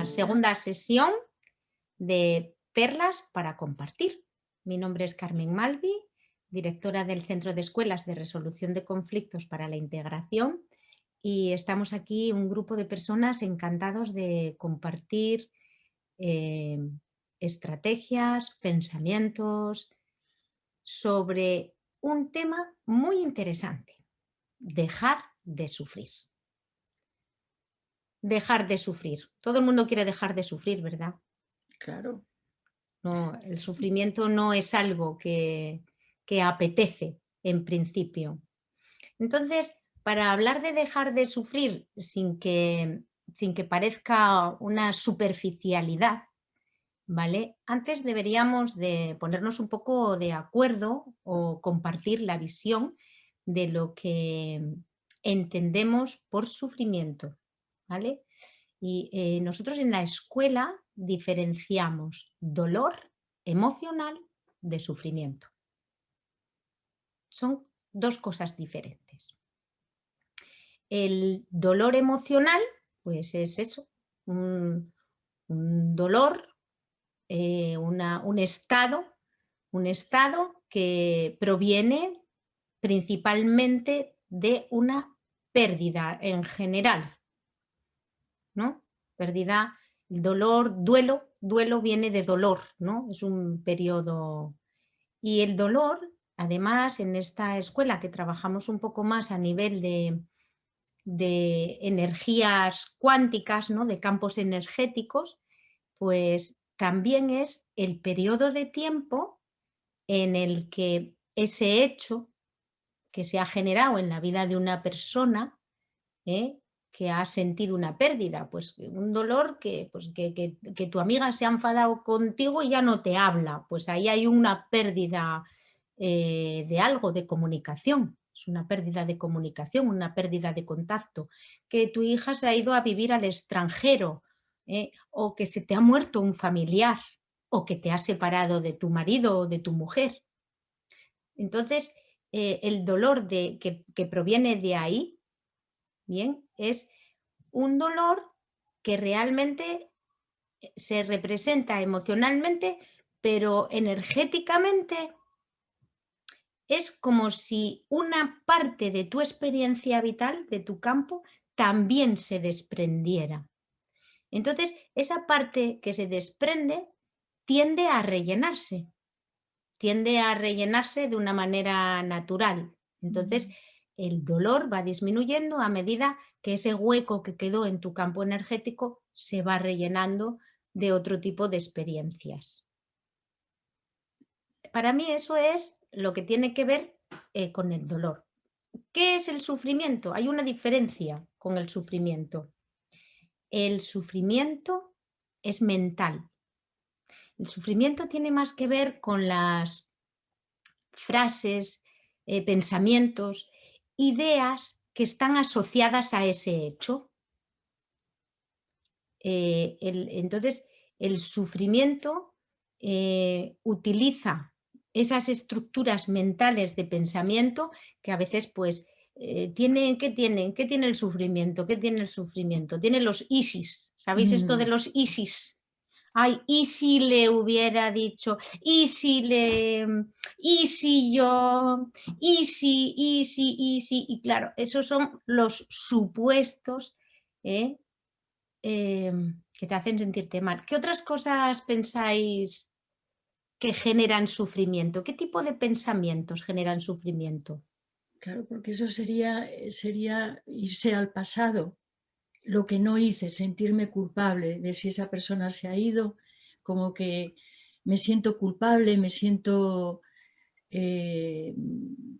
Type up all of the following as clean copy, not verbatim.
una segunda sesión de Perlas para compartir. Mi nombre es Carmen Malvi, directora del Centro de Escuelas de Resolución de Conflictos para la Integración, y estamos aquí un grupo de personas encantados de compartir estrategias, pensamientos sobre un tema muy interesante: dejar de sufrir. Dejar de sufrir. Todo el mundo quiere dejar de sufrir, ¿verdad? Claro. No, el sufrimiento no es algo que apetece en principio. Entonces, para hablar de dejar de sufrir sin que parezca una superficialidad, ¿vale? Antes deberíamos de ponernos un poco de acuerdo o compartir la visión de lo que entendemos por sufrimiento, ¿vale? Y nosotros en la escuela diferenciamos dolor emocional de sufrimiento. Son dos cosas diferentes. El dolor emocional, pues es eso, un dolor, un estado que proviene principalmente de una pérdida en general, ¿no? Pérdida, dolor, duelo viene de dolor, ¿no? Es un periodo. Y el dolor, además, en esta escuela que trabajamos un poco más a nivel de energías cuánticas, ¿no? De campos energéticos, pues también es el periodo de tiempo en el que ese hecho que se ha generado en la vida de una persona, ¿eh? Que ha sentido una pérdida, pues un dolor pues, que tu amiga se ha enfadado contigo y ya no te habla, pues ahí hay una pérdida de algo, de comunicación. Es una pérdida de comunicación, una pérdida de contacto. Que tu hija se ha ido a vivir al extranjero, o que se te ha muerto un familiar, o que te has separado de tu marido o de tu mujer. Entonces, el dolor que proviene de ahí, bien, es un dolor que realmente se representa emocionalmente, pero energéticamente es como si una parte de tu experiencia vital, de tu campo, también se desprendiera. Entonces, esa parte que se desprende tiende a rellenarse de una manera natural. Entonces, el dolor va disminuyendo a medida que ese hueco que quedó en tu campo energético se va rellenando de otro tipo de experiencias. Para mí eso es lo que tiene que ver con el dolor. ¿Qué es el sufrimiento? Hay una diferencia con el sufrimiento. El sufrimiento es mental. El sufrimiento tiene más que ver con las frases, pensamientos, ideas que están asociadas a ese hecho. Entonces, el sufrimiento utiliza esas estructuras mentales de pensamiento que a veces, pues, ¿qué tiene el sufrimiento? ¿Qué tiene el sufrimiento? Tiene los ISIS. ¿Sabéis esto de los ISIS? Ay, ¿y si le hubiera dicho? ¿Y si yo? Y claro, esos son los supuestos, ¿eh? Que te hacen sentirte mal. ¿Qué otras cosas pensáis que generan sufrimiento? ¿Qué tipo de pensamientos generan sufrimiento? Claro, porque eso sería irse al pasado. Lo que no hice, sentirme culpable de si esa persona se ha ido, como que me siento culpable, me siento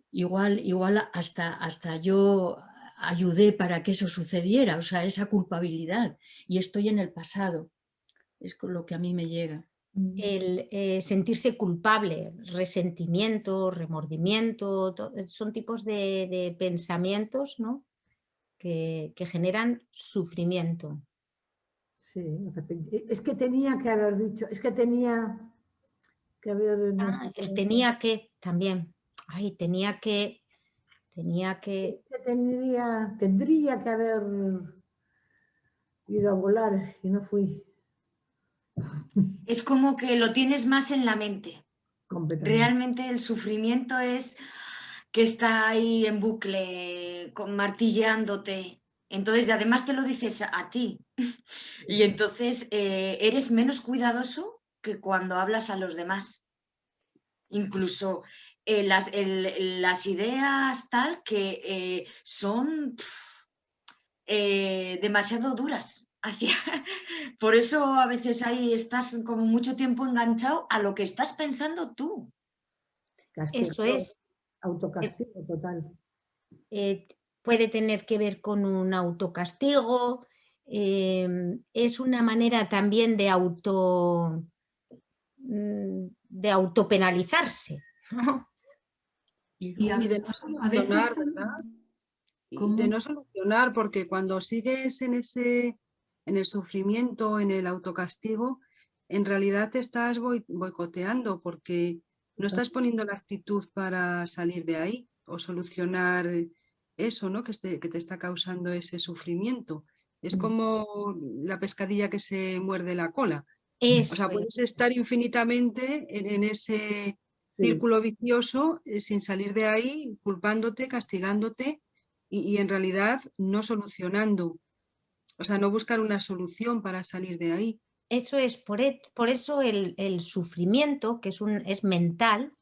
igual hasta yo ayudé para que eso sucediera, o sea, esa culpabilidad, y estoy en el pasado, es con lo que a mí me llega. El sentirse culpable, resentimiento, remordimiento, son tipos de pensamientos, ¿no? que generan sufrimiento. Sí, es que tenía que haber dicho, es que tenía que haber, no sé El qué. tenía que también. Ay, tenía que. Es que tendría que haber ido a volar y no fui. Es como que lo tienes más en la mente. Completamente. Realmente el sufrimiento es que está ahí en bucle, martilleándote. Entonces, y además te lo dices a ti. Y entonces eres menos cuidadoso que cuando hablas a los demás. Incluso las ideas tal que son demasiado duras. Por eso a veces ahí estás como mucho tiempo enganchado a lo que estás pensando tú. Eso Castigador, es. autocastigo total. Puede tener que ver con un autocastigo, es una manera también de autopenalizarse, ¿no? Y Y de no a veces, solucionar, ¿verdad? Y ¿cómo? de no solucionar, porque cuando sigues en el sufrimiento, en el autocastigo, en realidad te estás boicoteando porque no estás poniendo la actitud para salir de ahí o solucionar eso, ¿no? Que te está causando ese sufrimiento. Es como la pescadilla que se muerde la cola. O Eso sea, es. puedes estar infinitamente en ese Sí. círculo vicioso sin salir de ahí, culpándote, castigándote y en realidad no solucionando. O sea, no buscar una solución para salir de ahí. Eso es, por eso el sufrimiento, que es mental,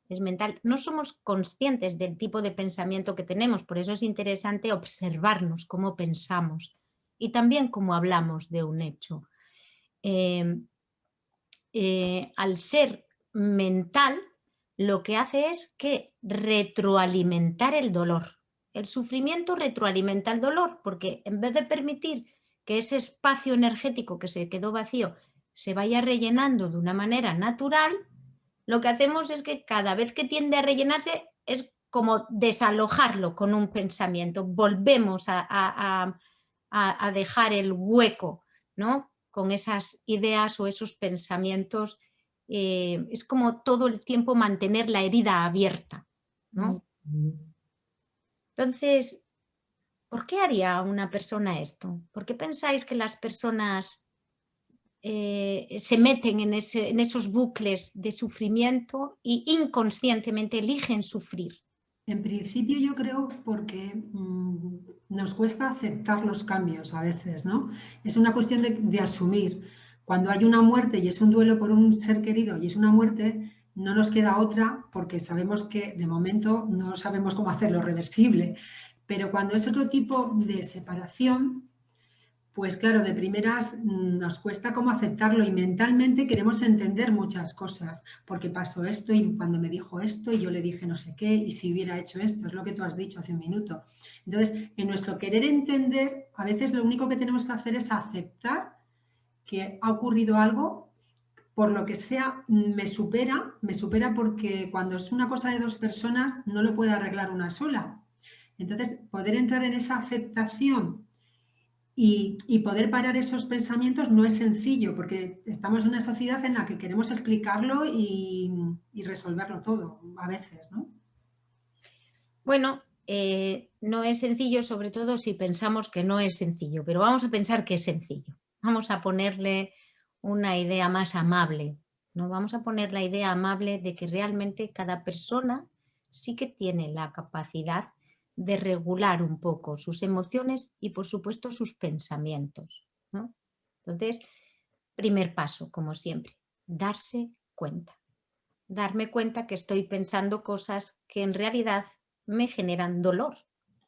no somos conscientes del tipo de pensamiento que tenemos, por eso es interesante observarnos cómo pensamos y también cómo hablamos de un hecho. Al ser mental, lo que hace es que retroalimentar el dolor. El sufrimiento retroalimenta el dolor, porque en vez de permitir que ese espacio energético que se quedó vacío se vaya rellenando de una manera natural, lo que hacemos es que cada vez que tiende a rellenarse es como desalojarlo con un pensamiento. Volvemos a dejar el hueco, ¿no? Con esas ideas o esos pensamientos. Es como todo el tiempo mantener la herida abierta, ¿no? Entonces, ¿por qué haría una persona esto? ¿Por qué pensáis que las personas se meten en esos bucles de sufrimiento e inconscientemente eligen sufrir? En principio yo creo porque nos cuesta aceptar los cambios a veces, ¿no? Es una cuestión de asumir. Cuando hay una muerte y es un duelo por un ser querido y es una muerte, no nos queda otra porque sabemos que de momento no sabemos cómo hacerlo reversible. Pero cuando es otro tipo de separación, pues claro, de primeras nos cuesta como aceptarlo y mentalmente queremos entender muchas cosas, porque pasó esto y cuando me dijo esto y yo le dije no sé qué y si hubiera hecho esto, es lo que tú has dicho hace un minuto. Entonces, en nuestro querer entender, a veces lo único que tenemos que hacer es aceptar que ha ocurrido algo, por lo que sea, me supera porque cuando es una cosa de dos personas no lo puede arreglar una sola. Entonces, poder entrar en esa aceptación y poder parar esos pensamientos no es sencillo porque estamos en una sociedad en la que queremos explicarlo y resolverlo todo, a veces, ¿no? Bueno, no es sencillo, sobre todo si pensamos que no es sencillo, pero vamos a pensar que es sencillo. Vamos a ponerle una idea más amable, ¿no? Vamos a poner la idea amable de que realmente cada persona sí que tiene la capacidad de regular un poco sus emociones y, por supuesto, sus pensamientos, ¿no? Entonces, primer paso, como siempre, darse cuenta. Darme cuenta que estoy pensando cosas que en realidad me generan dolor,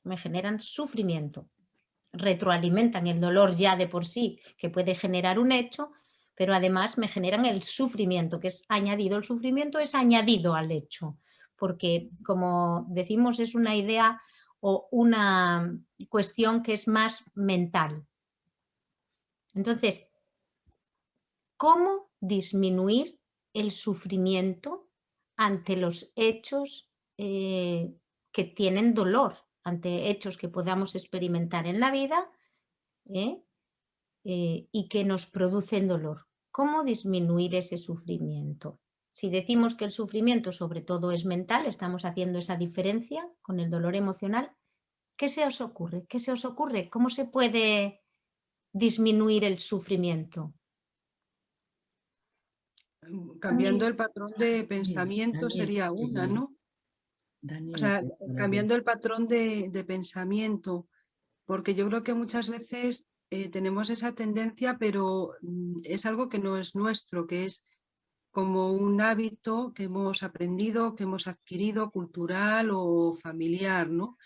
me generan sufrimiento, retroalimentan el dolor ya de por sí que puede generar un hecho, pero además me generan el sufrimiento, que es añadido. El sufrimiento es añadido al hecho, porque como decimos es una idea o una cuestión que es más mental. Entonces, ¿cómo disminuir el sufrimiento ante los hechos que tienen dolor, ante hechos que podamos experimentar en la vida ¿eh? Y que nos producen dolor? ¿Cómo disminuir ese sufrimiento? Si decimos que el sufrimiento sobre todo es mental, estamos haciendo esa diferencia con el dolor emocional. ¿Qué se os ocurre? ¿Qué se os ocurre? ¿Cómo se puede disminuir el sufrimiento? Cambiando el patrón de pensamiento Daniel, sería una, ¿no? O Daniel, sea, perdona, cambiando el patrón de pensamiento, porque yo creo que muchas veces tenemos esa tendencia, pero es algo que no es nuestro, que es como un hábito que hemos aprendido, que hemos adquirido, cultural o familiar, ¿no?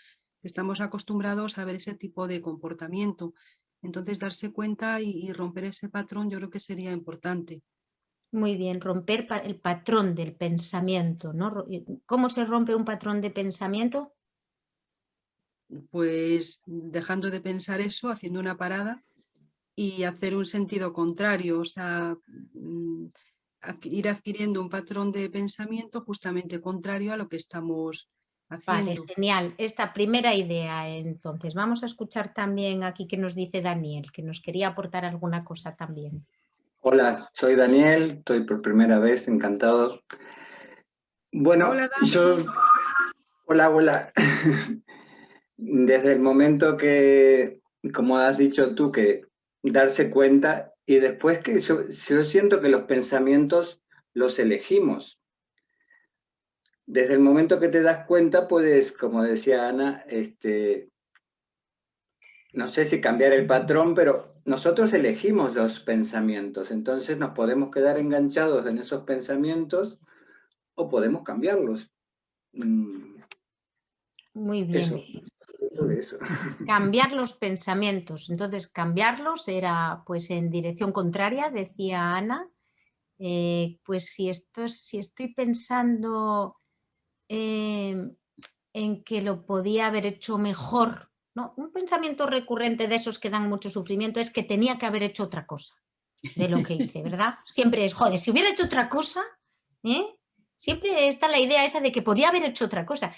Estamos acostumbrados a ver ese tipo de comportamiento. Entonces, darse cuenta y romper ese patrón yo creo que sería importante. Muy bien, romper el patrón del pensamiento, ¿no? ¿Cómo se rompe un patrón de pensamiento? Pues dejando de pensar eso, haciendo una parada y hacer un sentido contrario, o sea, ir adquiriendo un patrón de pensamiento justamente contrario a lo que estamos Vale, haciendo. genial. Esta primera idea, entonces, vamos a escuchar también aquí que nos dice Daniel, que nos quería aportar alguna cosa también. Hola, soy Daniel, estoy por primera vez, encantado. Bueno, Hola, Dani. hola. Desde el momento que, como has dicho tú, que darse cuenta y después que yo siento que los pensamientos los elegimos. Desde el momento que te das cuenta, puedes, como decía Ana, no sé si cambiar el patrón, pero nosotros elegimos los pensamientos, entonces nos podemos quedar enganchados en esos pensamientos o podemos cambiarlos. Muy bien. Eso. Cambiar los pensamientos. Entonces, cambiarlos era pues en dirección contraria, decía Ana. Pues si estoy pensando en que lo podía haber hecho mejor, ¿no? Un pensamiento recurrente de esos que dan mucho sufrimiento es que tenía que haber hecho otra cosa de lo que hice, ¿verdad? Siempre es, joder, si hubiera hecho otra cosa, ¿eh? Siempre está la idea esa de que podía haber hecho otra cosa.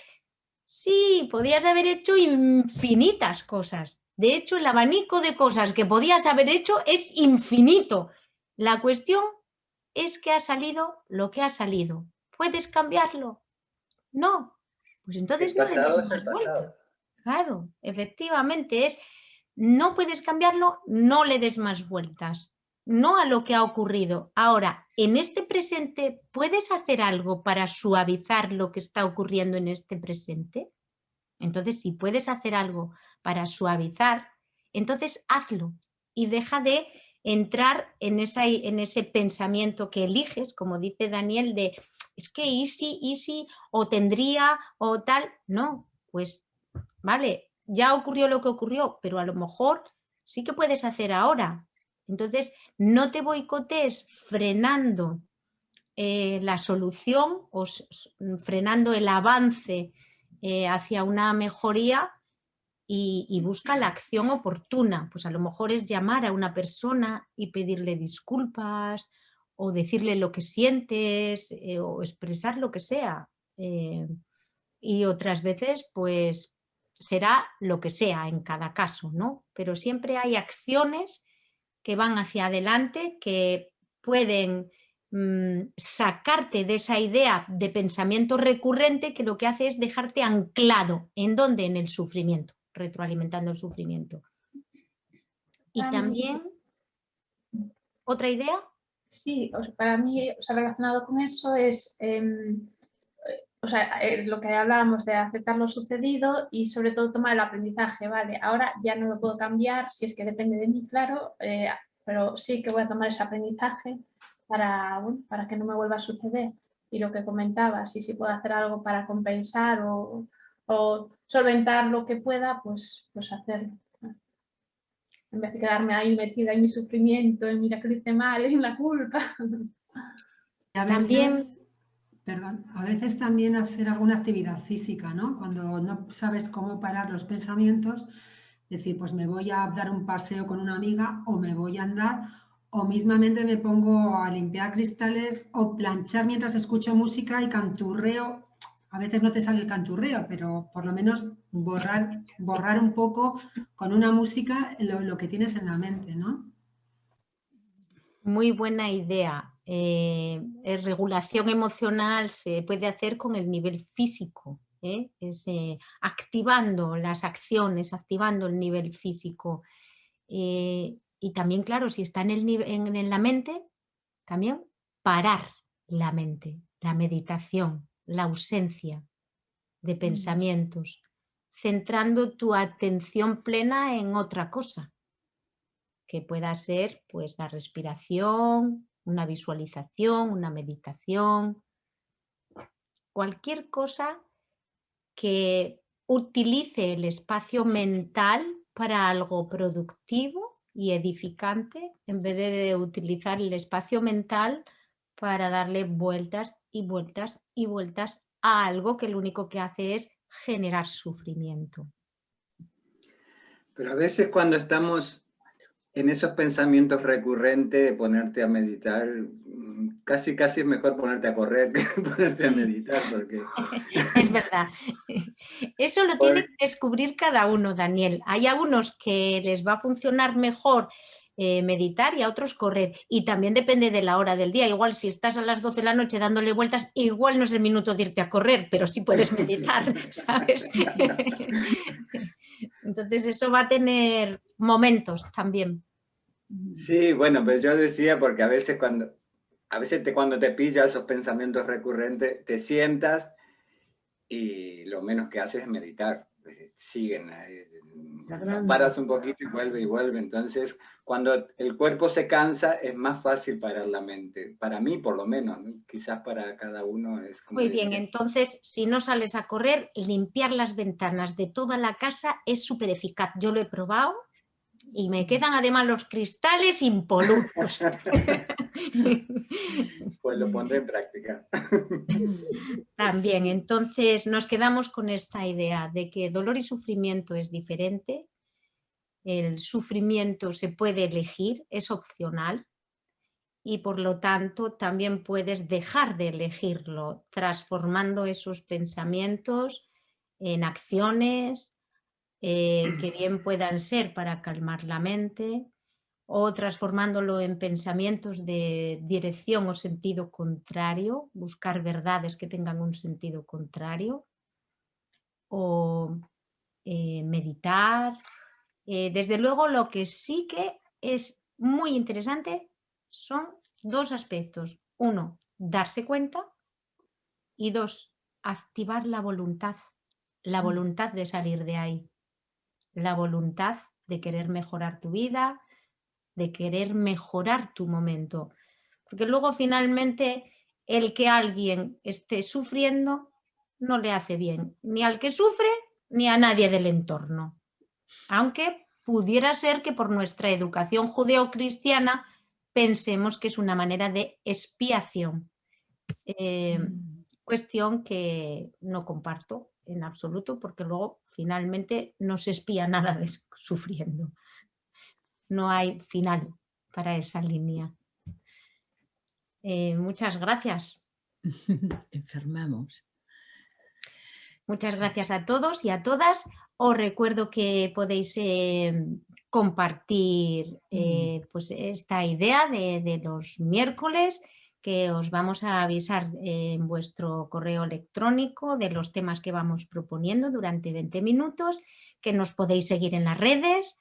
Sí, podías haber hecho infinitas cosas. De hecho, el abanico de cosas que podías haber hecho es infinito. La cuestión es que ha salido lo que ha salido. ¿Puedes cambiarlo? No. Pues entonces El no le des pasado es el más vueltas. pasado. Claro, efectivamente es, no puedes cambiarlo, no le des más vueltas, no a lo que ha ocurrido. Ahora, en este presente, ¿puedes hacer algo para suavizar lo que está ocurriendo en este presente? Entonces, si puedes hacer algo para suavizar, entonces hazlo y deja de entrar en ese pensamiento que eliges, como dice Daniel, de es que easy, o tendría, o tal. No, pues vale, ya ocurrió lo que ocurrió, pero a lo mejor sí que puedes hacer ahora. Entonces, no te boicotees frenando la solución o frenando el avance hacia una mejoría y busca la acción oportuna. Pues a lo mejor es llamar a una persona y pedirle disculpas o decirle lo que sientes o expresar lo que sea. Y otras veces, pues será lo que sea en cada caso, ¿no? Pero siempre hay acciones que van hacia adelante, que pueden sacarte de esa idea de pensamiento recurrente que lo que hace es dejarte anclado. ¿En dónde? En el sufrimiento, retroalimentando el sufrimiento. Y también, ¿otra idea? Sí, para mí, relacionado con eso es lo que hablábamos de aceptar lo sucedido y sobre todo tomar el aprendizaje, ¿vale? Ahora ya no lo puedo cambiar, si es que depende de mí, claro, pero sí que voy a tomar ese aprendizaje para que no me vuelva a suceder. Y lo que comentabas, y si puedo hacer algo para compensar o solventar lo que pueda, pues hacerlo. En vez de quedarme ahí metida en mi sufrimiento, en mira que lo hice mal, en la culpa. Y a veces, perdón, a veces también hacer alguna actividad física, ¿no? Cuando no sabes cómo parar los pensamientos, decir, pues me voy a dar un paseo con una amiga o me voy a andar o mismamente me pongo a limpiar cristales o planchar mientras escucho música y canturreo. A veces no te sale el canturreo, pero por lo menos borrar un poco con una música lo que tienes en la mente, ¿no? Muy buena idea. Regulación emocional se puede hacer con el nivel físico, es, activando las acciones, activando el nivel físico. Y también, claro, si está en la mente, también parar la mente, la meditación, la ausencia de pensamientos, centrando tu atención plena en otra cosa, que pueda ser pues la respiración, una visualización, una meditación, cualquier cosa que utilice el espacio mental para algo productivo y edificante, en vez de utilizar el espacio mental para darle vueltas y vueltas y vueltas a algo que lo único que hace es generar sufrimiento. Pero a veces cuando estamos en esos pensamientos recurrentes, ponerte a meditar, casi es mejor ponerte a correr que ponerte a meditar, porque... Es verdad. Eso lo tiene que descubrir cada uno, Daniel. Hay algunos que les va a funcionar mejor meditar y a otros correr. Y también depende de la hora del día. Igual si estás a las 12 de la noche dándole vueltas, igual no es el minuto de irte a correr, pero sí puedes meditar, ¿sabes? Entonces eso va a tener momentos también. Sí, bueno, pero yo decía porque a veces cuando te pilla esos pensamientos recurrentes, te sientas y lo menos que haces es meditar. Siguen, paras un poquito y vuelve. Entonces, cuando el cuerpo se cansa, es más fácil parar la mente. Para mí, por lo menos, ¿no? Quizás para cada uno es como... Muy bien, entonces, si no sales a correr, limpiar las ventanas de toda la casa es súper eficaz. Yo lo he probado y me quedan además los cristales impolutos. Pues lo pondré en práctica. También, entonces nos quedamos con esta idea de que dolor y sufrimiento es diferente. El sufrimiento se puede elegir, es opcional y por lo tanto también puedes dejar de elegirlo transformando esos pensamientos en acciones que bien puedan ser para calmar la mente o transformándolo en pensamientos de dirección o sentido contrario, buscar verdades que tengan un sentido contrario, o meditar. Desde luego lo que sí que es muy interesante son dos aspectos. Uno, darse cuenta y dos, activar la voluntad de salir de ahí, la voluntad de querer mejorar tu vida, de querer mejorar tu momento. Porque luego finalmente el que alguien esté sufriendo no le hace bien ni al que sufre ni a nadie del entorno. Aunque pudiera ser que por nuestra educación judeocristiana pensemos que es una manera de expiación. Cuestión que no comparto en absoluto porque luego finalmente no se expía nada de sufriendo. No hay final para esa línea. Muchas gracias. Enfermamos. Muchas gracias a todos y a todas. Os recuerdo que podéis compartir pues esta idea de los miércoles, que os vamos a avisar en vuestro correo electrónico de los temas que vamos proponiendo durante 20 minutos, que nos podéis seguir en las redes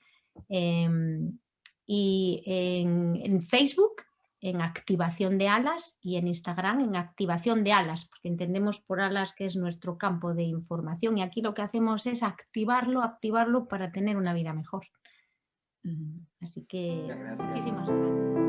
y en Facebook en Activación de Alas y en Instagram en Activación de Alas, porque entendemos por alas que es nuestro campo de información y aquí lo que hacemos es activarlo para tener una vida mejor. Así que muchísimas gracias.